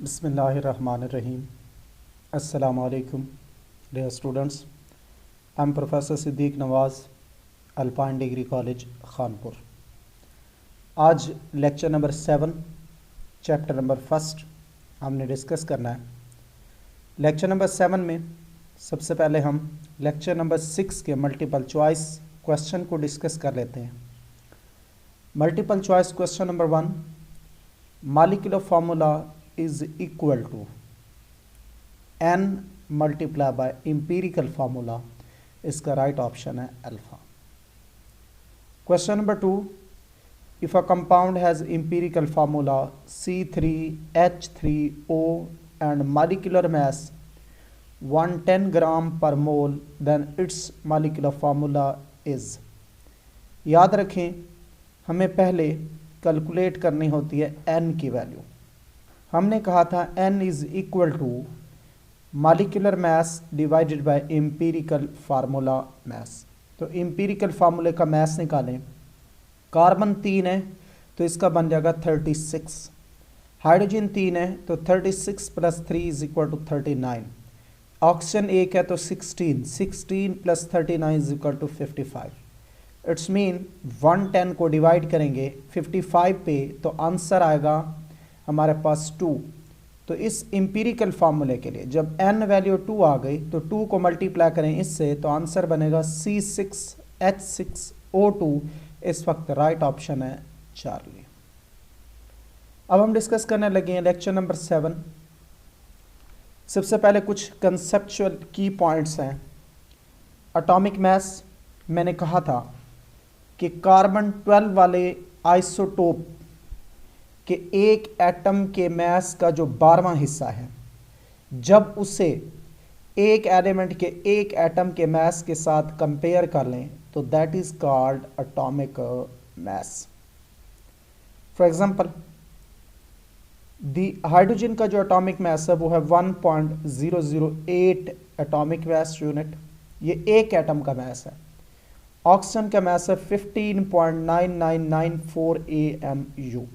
Bismillahirrahmanirrahim. Assalamu alaikum, dear students. I am Professor Siddiq Nawaz, Alpine Degree College, Khanpur. आज lecture number 7 chapter number 1 हमने discuss करना है। Lecture number 7 में सबसे पहले हम लेक्चर नंबर 6 के मल्टीपल चॉइस क्वेश्चन को डिस्कस कर लेते हैं। Multiple choice question number 1, molecular formula is equal to n multiplied by empirical formula, इसका राइट ऑप्शन है alpha. Question number 2, if a compound has empirical formula C3H3O and molecular mass 110 gram per mole, then its molecular formula is। याद रखें, हमें पहले calculate करनी होती है n की वैल्यू। हमने कहा था n is equal to molecular mass divided by empirical formula mass. तो एम्पिरिकल फार्मूले का मास निकालें। कार्बन 3 है तो इसका बन जाएगा 36, हाइड्रोजन 3 है तो 36 + 3 इज इक्वल टू 39, ऑक्सीजन 1 है तो 16 + 39 is equal to 55। It's mean 110 को डिवाइड करेंगे 55 पे तो आंसर आएगा हमारे पास 2। तो इस एम्पिरिकल फार्मूले के लिए जब n वैल्यू 2 आ गई तो 2 को मल्टीप्लाई करें इससे तो आंसर बनेगा C6H6O2। इस वक्त राइट ऑप्शन है चार्ली। अब हम डिस्कस करने लगे हैं लेक्चर नंबर 7। सबसे पहले कुछ कंसेप्चुअल की पॉइंट्स हैं। एटॉमिक मास, मैंने कहा था कि कार्बन 12 वाले आइसोटोप कि एक एटम के मास का जो 12वां हिस्सा है, जब उसे एक एलिमेंट के एक एटम के मास के साथ कंपेयर कर लें तो that is called atomic mass. For example, the hydrogen का जो एटॉमिक मास है वो है 1.008 एटॉमिक मास यूनिट, ये एक एटम का मास है। ऑक्सीजन का मास है 15.9994 AMU।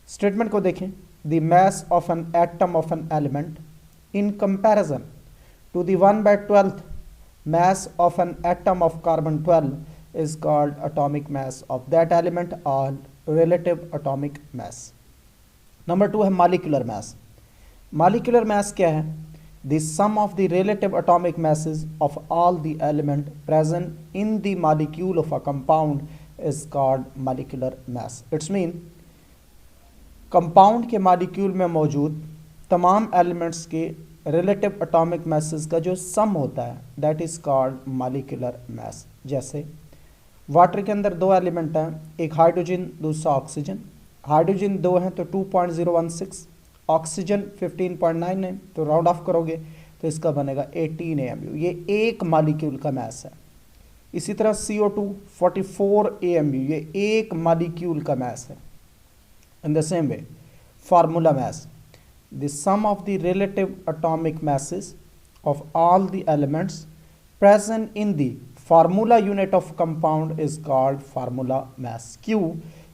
स्टेटमेंट को देखें, the mass of an atom of an element in comparison to the 1/12 mass of an atom of carbon 12 is called atomic mass of that element or relative atomic mass। Number 2 है molecular mass. Molecular mass क्या है? The sum of the relative atomic masses of all the element present in the molecule of a compound is called molecular mass। It's mean compound के molecule में मौजूद तमाम elements के relative atomic masses का जो सम होता है that is called molecular mass. जैसे वाटर के अंदर 2 एलिमेंट हैं, एक हाइड्रोजन दूसरा ऑक्सीजन। हाइड्रोजन 2 हैं तो 2.016, ऑक्सीजन 15.99, तो राउंड ऑफ करोगे तो इसका बनेगा 18 AMU। ये एक मॉलिक्यूल का मास है। इसी तरह CO2 44 AMU, ये एक मॉलिक्यूल का मास है। In the same way, formula mass, the sum of the relative atomic masses of all the elements present in the formula unit of compound is called formula mass। क्यों?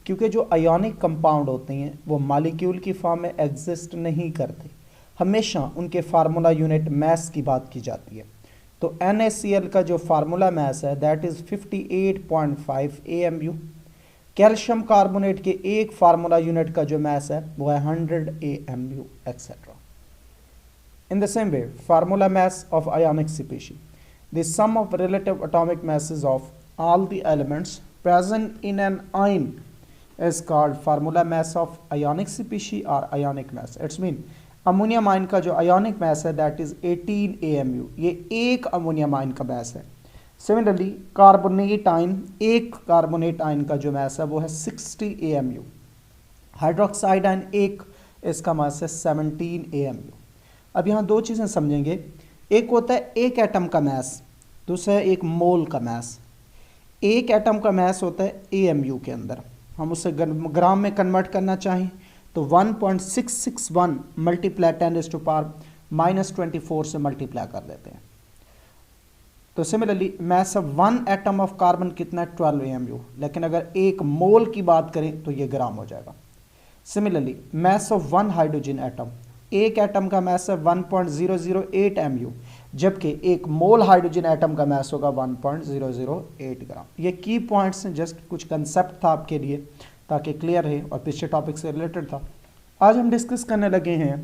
क्योंकि जो ionic compound होते हैं वो molecule की form में exist नहीं करते, हमेशा उनके फार्मूला यूनिट मास की बात की जाती है। तो NaCl का जो फार्मूला मास है that is 58.5 AMU। Calcium carbonate के एक फार्मूला यूनिट का जो मास है वो है 100 AMU etcetera. In the same way, formula mass of ionic species, the sum of relative atomic masses of all the elements present in an ion is called formula mass of ionic species और ionic mass. It's mean ammonium ion का जो ionic मास है that is 18 AMU, ये एक ammonium ion का मास है। Similarly carbonate ion, एक carbonate ion का जो मास है वो है 60 AMU। हाइड्रोक्साइड आयन एक, इसका मास है 17 AMU। अब यहाँ 2 चीज़ें समझेंगे, एक होता है एक एटम का मास, दूसरा है एक मोल का मास। एक एटम का मास होता है AMU के अंदर, हम उसे ग्राम में कन्वर्ट करना चाहें तो 1.661 × 10⁻⁻24 से मल्टीप्लाई कर देते हैं। तो similarly mass of 1 atom of carbon कितना है 12 AMU, लेकिन अगर एक मोल की बात करें तो ये ग्राम हो जाएगा। Similarly mass of one hydrogen atom, एक एटम का मास है 1.008 mu, जबकि एक मोल हाइड्रोजन एटम का मास होगा 1.008 ग्राम। ये की पॉइंट्स हैं, जस्ट कुछ कंसेप्ट था आपके लिए ताकि क्लियर रहे और पिछले टॉपिक से रिलेटेड था। आज हम डिस्कस करने लगे हैं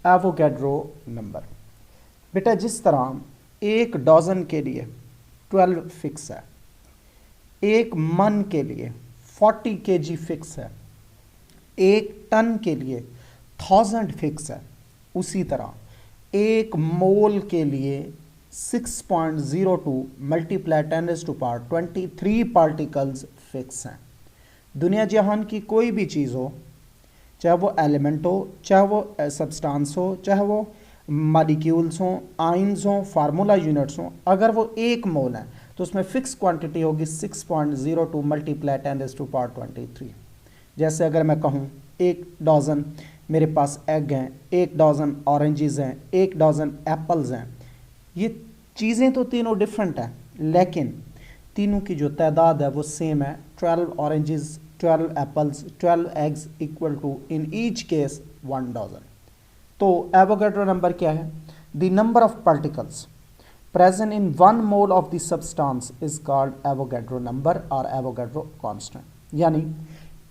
एवोगैड्रो नंबर। बेटा जिस तरह एक डजन के लिए 12 फिक्स है, एक मन के लिए 40 kg फिक्स है, एक टन के लिए 1000 फिक्स है, उसी तरह एक मोल के लिए 6.02 मल्टीप्लाई 10⁻23 पार्टिकल्स फिक्स हैं। दुनिया जहान की कोई भी चीज़ हो, चाहे वो एलिमेंट हो, चाहे वो सब्सटेंस हो, चाहे वो मॉलिक्यूल्स हों, आयंस हों, फार्मूला यूनिट्स हों, अगर वो एक मोल है तो उसमें फिक्स क्वांटिटी होगी 6.02 मल्टीप्लाई 10⁻23। जैसे अगर मैं कहूँ एक डजन मेरे पास एग हैं, एक डजन ऑरेंजेस हैं, एक डजन एप्पल्स हैं, ये चीज़ें तो तीनों डिफरेंट हैं, लेकिन तीनों की जो तादाद है वो सेम है। 12 oranges, 12 apples, 12 eggs equal to in each case 1 dozen. तो एवोगैड्रो नंबर क्या है? The number of particles present in 1 mole of the substance is called Avogadro number और एवोगैड्रो कांस्टेंट। यानी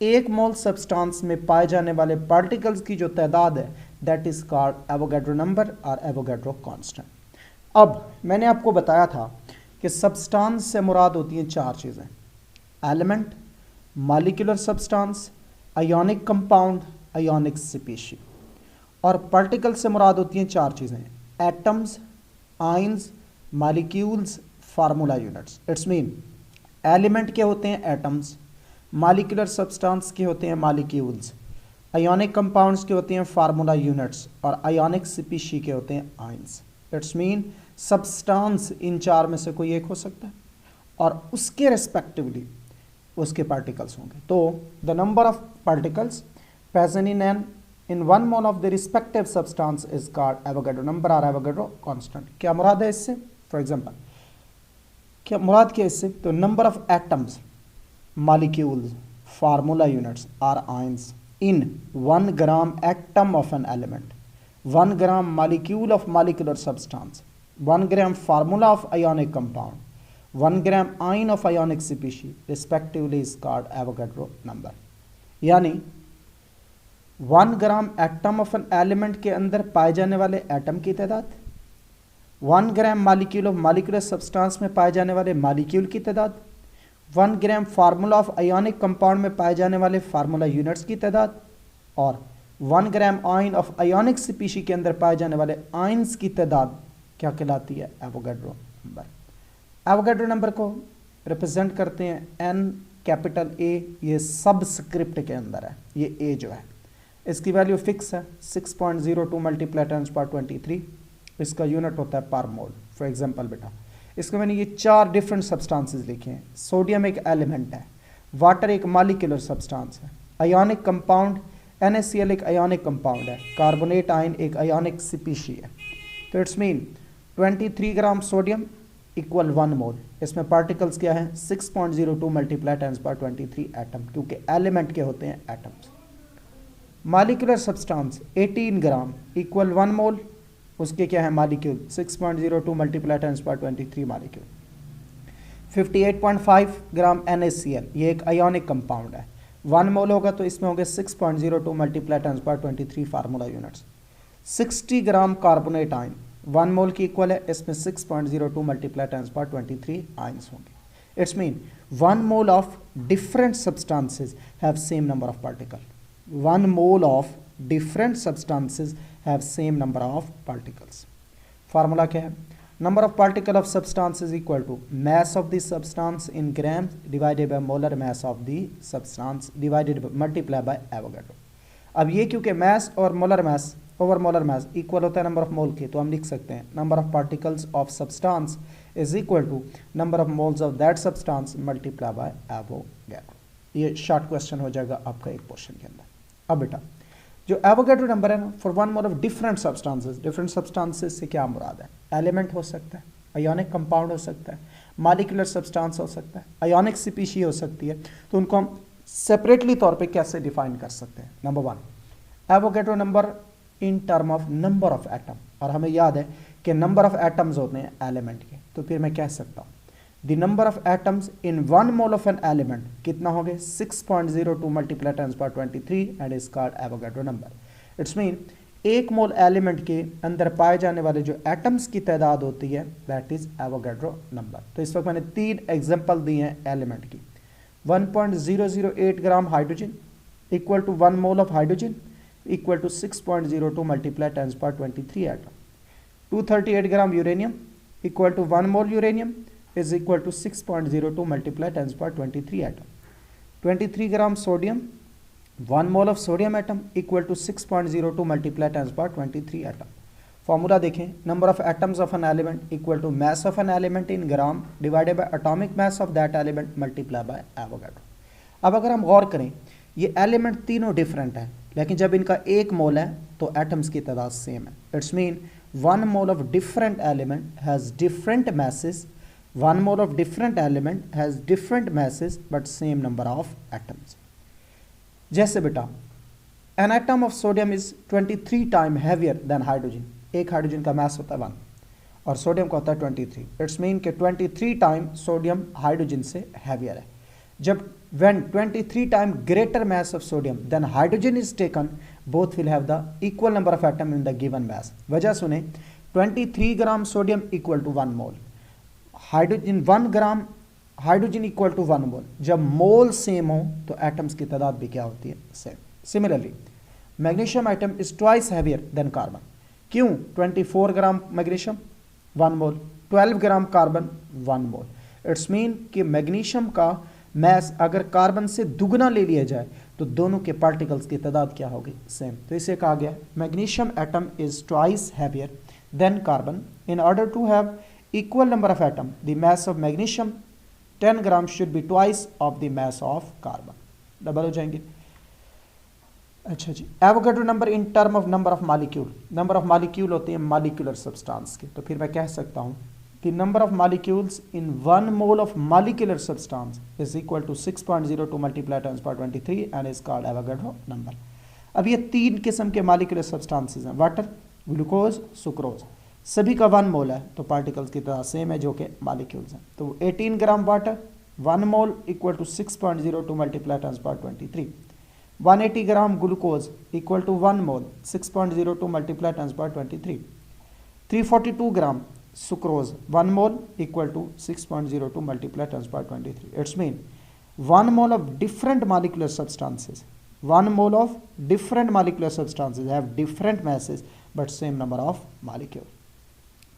एक मोल सब्सटेंस में पाए जाने वाले पार्टिकल्स की जो तादाद है that is called Avogadro number और एवोगैड्रो कांस्टेंट। अब मैंने आपको बताया था कि सब्सटेंस से मुराद होती हैं 4 चीज़ें: element, molecular substance, ionic compound, ionic species. और पार्टिकल से मुराद होती हैं 4 चीज़ें: atoms, ions, molecules, formula units. It's mean element के होते हैं एटम्स, मॉलिक्यूलर सब्सटेंस के होते हैं मॉलिक्यूल्स, आयोनिक कंपाउंड्स के होते हैं फार्मूला यूनिट्स और आयोनिक स्पीशी के होते हैं ions. It's mean substance in 4 में से कोई एक हो सकता है और उसके रेस्पेक्टिवली उसके पार्टिकल्स होंगे। तो the number of particles present in 1 mole of the respective substance is called Avogadro number और एवोगैड्रो कांस्टेंट। क्या मुराद है इससे? फॉर एग्जांपल क्या मुराद क्या इससे? तो number of atoms, molecules, formula units or ions in 1 gram atom of an element, 1 gram molecule of molecular substance, 1 gram formula of ionic compound, 1 gram ion of ionic species respectively is called Avogadro number। यानी 1 gram atom of an element के अंदर पाए जाने वाले atom की तादाद, 1 gram molecule of molecular substance में पाए जाने वाले मॉलिक्यूल की तादाद, 1 ग्राम फार्मूला ऑफ आयोनिक कंपाउंड में पाए जाने वाले फार्मूला यूनिट्स की तादाद और 1 ग्राम आयन ऑफ आयोनिक स्पीशी के अंदर पाए जाने वाले आयंस की तादाद क्या कहलाती है? Avogadro number. एवोगैड्रो नंबर को रिप्रेजेंट करते हैं एन कैपिटल ए, ये सबस्क्रिप्ट के अंदर है, ये ए जो है इसकी वैल्यू फिक्स है 6.02 मल्टीप्लाई 10⁻23। इसका यूनिट होता है पर मोल। फॉर एग्जांपल बेटा इसको मैंने ये 4 डिफरेंट सब्सटेंसेस लिखे हैं। सोडियम एक एलिमेंट है, वाटर एक मॉलिक्यूलर सब्सटेंस है, आयोनिक कंपाउंड NaCl एक आयोनिक कंपाउंड है, कार्बोनेट आयन एक आयोनिक स्पीशी है। तो it's mean 23 gram sodium equal 1 मोल। इसमें पार्टिकल्स क्या है? 6.02 मल्टीप्लाई 10⁻23 एटम, क्योंकि एलिमेंट के होते हैं एटम्स। मॉलिक्यूलर सब्सटेंस 18 ग्राम इक्वल 1 मोल, उसके क्या है? Molecule 6.02 multiply 10⁻23 molecule. 58.5 ग्राम NaCl ये एक आयोनिक कंपाउंड है, 1 मोल होगा तो इसमें होंगे 6.02 multiply 10⁻23 formula units. 60 gram carbonate ion 1 mole की इक्वल है, इसमें 6.02 मल्टीप्लाई 10⁻23 आयंस होंगे। It's mean 1 mole of different substances have same number of particle. 1 mole of different substances have same number of particles। Formula क्या है? Number of particle of substance is equal to mass of the substance in grams divided by molar mass of the substance divided by multiply by Avogadro। अब ये क्योंकि mass और molar mass over molar mass equal होता है number of mole के, तो हम लिख सकते हैं number of particles of substance is equal to number of moles of that substance multiply by Avogadro. ये शॉर्ट क्वेश्चन हो जाएगा आपका एक पोर्शन के अंदर। अब बेटा जो एवोगैड्रो नंबर है ना, for 1 mole of different substances से क्या मुराद है? एलिमेंट हो सकता है, आयोनिक कंपाउंड हो सकता है, मॉलिक्यूलर सब्सटेंस हो सकता है, आयोनिक स्पीशी हो सकती है। तो उनको हम सेपरेटली तौर पे कैसे डिफाइन कर सकते हैं? Number 1, Avogadro number in term of number of atom, और हमें याद है कि नंबर ऑफ एटम्स होते हैं एलिमेंट के, तो फिर मैं कह सकता हूँ the number of atoms in 1 mole of an element कितना हो गए 6.02 multiply 10^23 and is called Avogadro number. It's mean एक मोल एलिमेंट के अंदर पाए जाने वाले जो एटम्स की तादाद होती है दैट इज एवोगैड्रो नंबर। तो इस वक्त मैंने 3 एग्जांपल दिए हैं एलिमेंट की। 1.008 gram hydrogen equal to 1 mole of hydrogen equal to 6.02 multiply 10^23 atom. 238 gram uranium equal to 1 mole uranium is equal to 6.02 multiply 10^23 atom. 23 gram sodium, 1 mole of sodium atom equal to 6.02 multiply 10^23 atom. Formula देखें, number of atoms of an element equal to mass of an element in gram divided by atomic mass of that element multiply by Avogadro. अब अगर हम गौर करें, ये element तीनों different है, लेकिन जब इनका एक मोल है तो एटम्स की तादाद सेम है। It's mean 1 mole of different element has different masses. 1 mole of different element has different masses but same number of atoms. जैसे बेटा an atom of sodium is 23 times heavier than hydrogen. एक hydrogen का मास होता है 1 और sodium का होता है 23. इट्स मीन के 23 टाइम सोडियम हाइड्रोजन से हैवियर है। जब when 23 times greater mass of sodium than hydrogen is taken, both will have the equal number of atom in the given mass. वजह सुने, 23 gram sodium equal to 1 mole, hydrogen 1 gram hydrogen equal to 1 mole. जब mole same हो तो atoms की तादाद भी क्या होती है? Same. Similarly magnesium atom is twice heavier than carbon. क्यों? 24 gram magnesium 1 mole, 12 gram carbon 1 mole. It's mean कि मैग्नीशियम का मैस अगर कार्बन से दुगना ले लिया जाए तो दोनों के पार्टिकल्स की तादाद क्या होगी? सेम। तो इसे कहा गया magnesium atom is twice heavier than carbon. In order to have equal number of atom, the mass of magnesium 10 gram should be twice of the mass of carbon. Double हो जाएंगे। अच्छा जी, Avogadro number in term of number of molecule. Number of molecule होते हैं molecular substance के, तो फिर मैं कह सकता हूँ कि number of molecules in 1 mole of molecular substance is equal to 6.02 multiply 10^23 and is called Avogadro number. अब ये 3 किस्म के मॉलिक्यूलर सब्सटेंसेस हैं, वाटर, ग्लूकोज, सुक्रोज। सभी का 1 मोल है तो पार्टिकल्स की तरह सेम है जो कि मॉलिक्यूल्स हैं। तो 18 gram water 1 mole equal to 6.02 multiply 10^23। 180 gram glucose equal to 1 mole 6.02 multiply 10^23। 342 gram sucrose 1 mole equal to 6.02 multiply 10^23। It's mean 1 mole of different molecular substances 1 mole of different molecular substances have different masses but same number of molecule.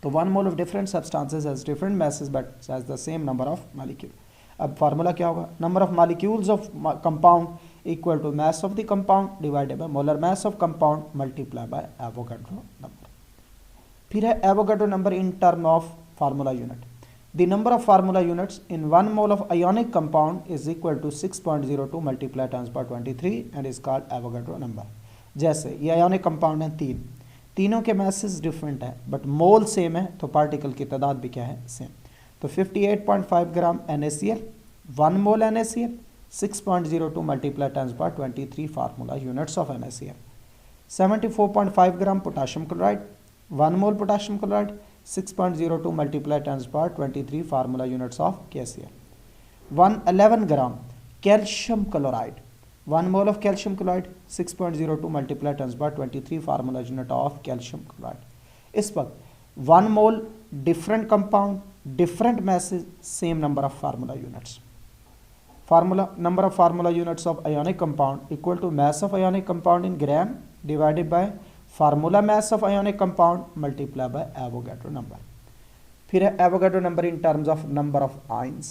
तो 1 mole of different substances has different masses but has the same number of molecule. अब formula क्या होगा? Number of molecules of compound equal to mass of the compound divided by molar mass of compound multiply by Avogadro number. फिर है Avogadro number in term of formula unit. The number of formula units in 1 mole of ionic compound is equal to 6.02 multiplied 10^23 and is called Avogadro number. जैसे ये ionic compound हैं तीनों के masses different है but mole same है तो particle की तादाद भी क्या है? सेम। तो 58.5 ग्राम NaCl 1 mole NaCl 6.02 multiplied 10^23 formula units of NaCl। 74.5 gram potassium chloride 1 mole potassium chloride 6.02 multiply 10^23 formula units of KCl. 111 gram calcium chloride 1 mole of calcium chloride 6.02 multiply 10^23 formula unit of calcium chloride. इस वक्त 1 mole different compound different masses same number of formula units. Formula number of formula units of ionic compound equal to mass of ionic compound in gram divided by formula mass of ionic compound multiply by Avogadro number. फिर है Avogadro number in terms of number of ions.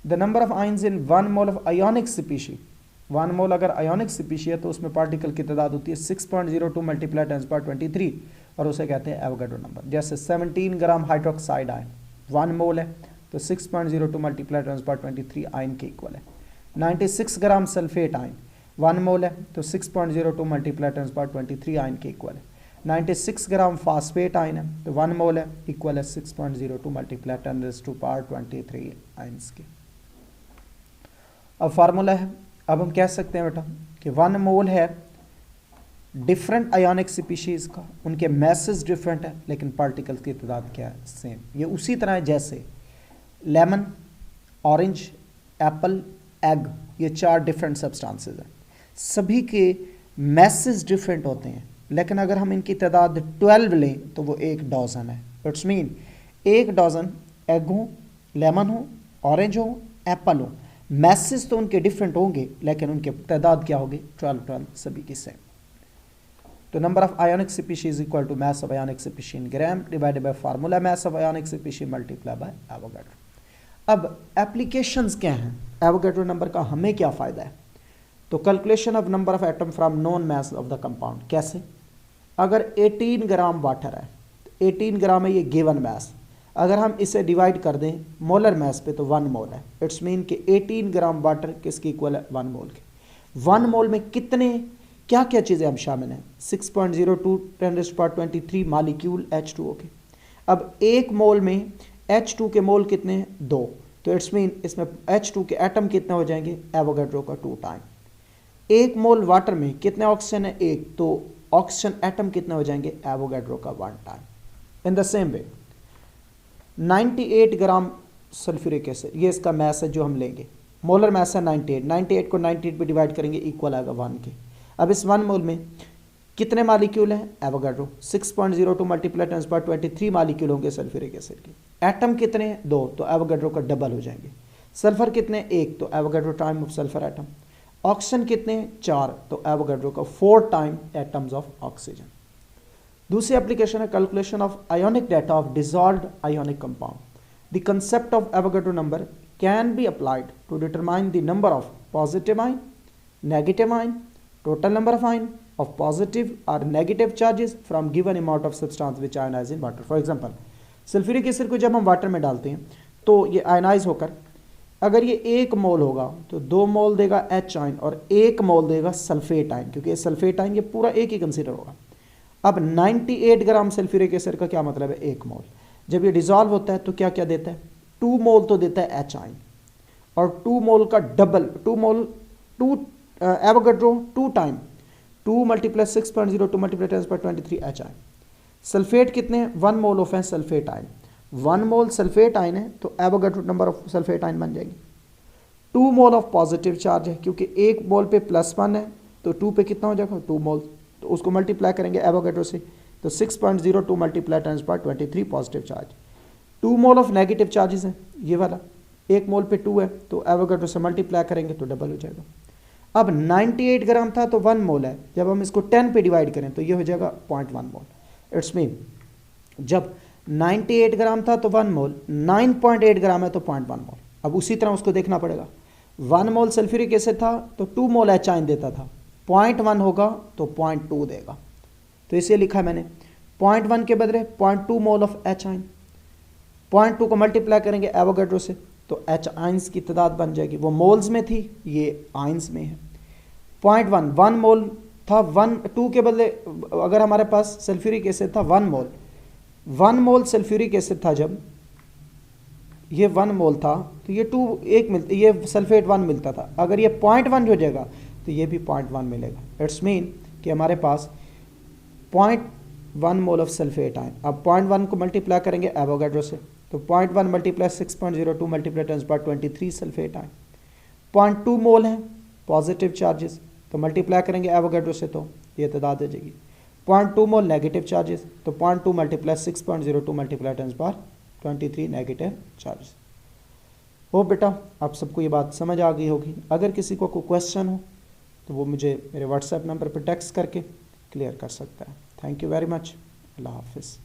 The number of ions in 1 mole of ionic species 1 मोल अगर ionic species है तो उसमें particle की तादाद होती है 6.02 मल्टीप्लाई 10^23 और उसे कहते हैं एवोगैड्रो नंबर। जैसे 17 ग्राम हाइड्रोक्साइड आयन 1 मोल है तो 6.02 मल्टीप्लाई 10^23 आयन के इक्वल है। 96 ग्राम सल्फेट आयन 1 मोल है तो 6.02 मल्टीप्लाई 10^23 आयन के इक्वल है। 96 ग्राम फास्फेट आयन है तो 1 मोल है इक्वल है 6.02 मल्टीप्लाई 10^23 आयन्स के। अब फार्मूला है अब हम कह सकते हैं बेटा कि 1 मोल है डिफरेंट आयोनिक स्पीशीज़ का, उनके मैसेज डिफरेंट है लेकिन पार्टिकल्स की तादाद क्या है, सेम। ये उसी तरह है जैसे लेमन, ऑरेंज, एप्पल, एग, ये 4 डिफरेंट सब्सटेंसेस हैं, सभी के मैसेज डिफरेंट होते हैं, लेकिन अगर हम इनकी तादाद 12 लें तो वो 1 डजन है। इट्स मीन 1 डजन एग हो, लेमन हो, ऑरेंज हो, एप्पल हो, मैसेज तो उनके डिफरेंट होंगे लेकिन उनके तादाद क्या होगी, 12 सभी की सेम। तो number of ionic species equal to mass of ionic species in gram divided by formula mass of ionic species multiply by Avogadro. अब एप्लीकेशंस क्या हैं एवोगाड्रो नंबर का, हमें क्या फ़ायदा है? तो calculation of number of atom from non mass of the compound. कैसे? अगर 18 ग्राम वाटर है, 18 ग्राम है ये गिवन मास, अगर हम इसे डिवाइड कर दें मोलर मास पे तो 1 मोल है। इट्स मीन कि 18 ग्राम वाटर किसकी इक्वल है, 1 मोल के। 1 मोल में कितने क्या क्या चीज़ें हम शामिल हैं, 6.02 10⁻23 मालिक्यूल H2O के। अब 1 मोल में H2 के मोल कितने हैं, 2, तो इट्स मीन इसमें H2 के एटम कितने हो जाएंगे, एवोगाड्रो का 2 टाइम। 1 मोल वाटर में कितने ऑक्सीजन है, 1, तो ऑक्सीजन एटम कितने हो जाएंगे, एवोगाड्रो का 1 time. In the same way 98 gram sulphuric acid, ये इसका मैस है जो हम लेंगे, मोलर मैस है 98 को 98 पे डिवाइड करेंगे इक्वल आएगा 1 के। अब इस 1 मोल में कितने मालिक्यूल हैं, एवोगाड्रो 6.02 मल्टीप्लाई 10⁻23 मालिक्यूल होंगे सल्फ्यूरिक एसिड के। एटम कितने हैं, 2, तो एवोगाड्रो का डबल हो जाएंगे। सल्फर कितने, 1, तो Avogadro time of sulphur atom. Oxygen कितने, 4, तो एवोगाड्रो का 4 टाइम एटम्स ऑफ ऑक्सीजन। दूसरी एप्लीकेशन है calculation of ionic data of dissolved ionic compound. The concept of Avogadro number can be applied to determine the number of positive ion, negative ion, total number of ion of positive or negative charges from given amount of substance which ionize in water. For example, sulphuric acid को जब हम water में डालते हैं तो ये ionise होकर अगर ये 1 मोल होगा तो 2 मोल देगा H आयन और 1 मोल देगा सल्फेट आयन, क्योंकि ये सल्फेट आयन ये पूरा एक ही कंसीडर होगा। अब 98 ग्राम सल्फ्यूरिक एसिड का क्या मतलब है, 1 मोल। जब ये डिजॉल्व होता है तो क्या क्या देता है, 2 मोल तो देता है H आयन और 2 मोल का डबल 2 मोल 2 Avogadro 2 time 2 × 6.02 × 10⁻23 H ion. Sulphate कितने हैं, 1 मोल ऑफ है सल्फेट आयन, 1 मोल सल्फेट आयन है तो Avogadro number of sulphate ion बन जाएगी। 2 मोल ऑफ पॉजिटिव चार्ज है क्योंकि 1 मोल पे +1 है तो 2 पे कितना हो जाएगा, 2 मोल, तो उसको मल्टीप्लाई करेंगे एवोगाड्रो से तो 6.02 × 10⁻23 positive charge. 2 mole of negative charges है ये वाला, 1 मोल पे 2 है तो एवोगाड्रो से मल्टीप्लाई करेंगे तो डबल हो जाएगा। अब 98 ग्राम था तो 1 मोल है, जब हम इसको 10 पे डिवाइड करें तो ये हो जाएगा 0.1 मोल। इट्स मीन जब 98 ग्राम था तो 1 मोल, 9.8 ग्राम है तो 0.1 मोल। अब उसी तरह उसको देखना पड़ेगा, 1 मोल सल्फ्यूरिक एसिड था तो 2 मोल H आयन देता था, 0.1 होगा तो 0.2 देगा, तो इसे लिखा है मैंने 0.1 के बदले 0.2 मोल ऑफ H आयन। 0.2 को मल्टीप्लाई करेंगे एवोगाड्रो से तो H आयंस की तादाद बन जाएगी, वो मोल्स में थी ये आयंस में है। 1 मोल था, 2 के बदले अगर हमारे पास सल्फ्यूरिक एसिड था 1 मोल सल्फ्यूरिक एसिड था, जब ये 1 मोल था तो ये 2 1 मिलता, ये सल्फेट 1 मिलता था, अगर ये 0.1 हो जाएगा तो ये भी 0.1 मिलेगा। इट्स मीन कि हमारे पास 0.1 मोल ऑफ सल्फेट आयन। अब 0.1 को मल्टीप्लाई करेंगे एवोगाड्रो से तो 0.1 मल्टीप्लाई 6.02 मल्टीप्लाई 10⁻23 सल्फेट आयन। 0.2 मोल है पॉजिटिव चार्जेस तो मल्टीप्लाई करेंगे एवोगाड्रो से तो ये तादाद आ जाएगी। 0.2 मोल नेगेटिव चार्जेस तो 0.2 मल्टीप्लाई 6.02 मल्टीप्लाई 10⁻23 नेगेटिव चार्जेस। हो बेटा आप सबको ये बात समझ आ गई होगी। अगर किसी को कोई क्वेश्चन हो तो वो मुझे मेरे व्हाट्सएप नंबर पर टेक्स्ट करके क्लियर कर सकता है। Thank you very much. अल्लाह हाफिज़।